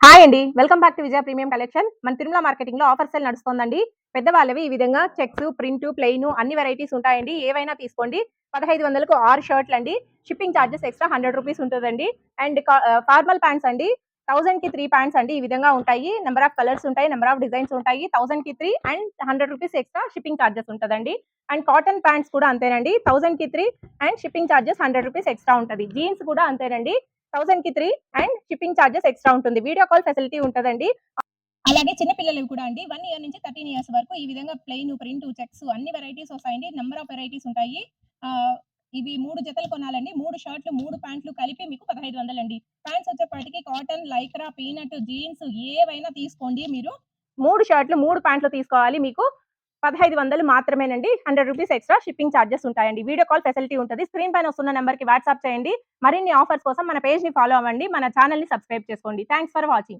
Hi అండి. Welcome back to Vijaya premium collection. మన Tirumala మార్కెటింగ్‌లో offer sale నడుస్తోందండి. పెద్దవాళ్ళవి ఈ విధంగా చెక్స్, ప్రింట్, ప్లెయిన్ అన్ని వెరైటీస్ ఉంటాయండి. ఏవైనా తీసుకోండి. 1500కు 6 షర్ట్‌లండి. షిప్పింగ్ చార్జెస్ ఎక్స్‌ట్రా రూ. 100 ఉంటదండి. అండ్ ఫార్మల్ ప్యాంట్స్ అండి. 1000కి 3 ప్యాంట్స్ అండి. ఈ విధంగా ఉంటాయి. నంబర్ ఆఫ్ కలర్స్ ఉంటాయి. నంబర్ ఆఫ్ డిజైన్స్ ఉంటాయి. 1000కి 3 అండ్ రూ. 100 ఎక్స్‌ట్రా షిప్పింగ్ చార్జెస్ ఉంటదండి. అండ్ కాటన్ ప్యాంట్స్ కూడా అంతేనండి. 1000కి 3 అండ్ షిప్పింగ్ చార్జెస్ రూ. 100 ఎక్స్‌ట్రా ఉంటది. జీన్స్ కూడా అంతేనండి. 1000కి 3 అండ్ షిప్పింగ్ చార్జెస్ ఎక్స్‌ట్రా ఉంటుంది. వీడియో కాల్ ఫెసిలిటీ ఉంటదండి. అలాగే చిన్న పిల్లలవి కూడా అండి 1 ఇయర్ నుంచి 13 ఇయర్స్ వరకు ఈ విధంగా ప్లెయిన్, ప్రింట్, చెక్స్ అన్ని వెరైటీస్ వస్తాయండి. నంబర్ ఆఫ్ వెరైటీస్ ఉంటాయి. ఆహ్, ఇవి 3 జతలు కొనాలండి. 3 షర్ట్‌లు, 3 ప్యాంట్లు కలిపి మీకు 1500 అండి. ప్యాంట్స్ వచ్చేపాటికి కాటన్, లైక్రా, పీనట్, జీన్స్ ఏవైనా తీసుకోండి మీరు. 3 షర్ట్‌లు, 3 ప్యాంట్లు తీసుకోవాలి. మీకు 1500 మాత్రమేనండి. రూ. 100 ఎక్స్‌ట్రా షిప్పింగ్ చార్జెస్ ఉంటాయండి. వీడియో కాల్ ఫెసిలిటీ ఉంటది. స్క్రీన్ పైన వస్తున్న నంబర్‌కి వాట్సాప్ చేయండి. మరిన్ని ఆఫర్స్ కోసం మన పేజ్‌ని ఫాలో అవ్వండి. మన ఛానెల్‌ని సబ్స్క్రైబ్ చేసుకోండి. Thanks for watching.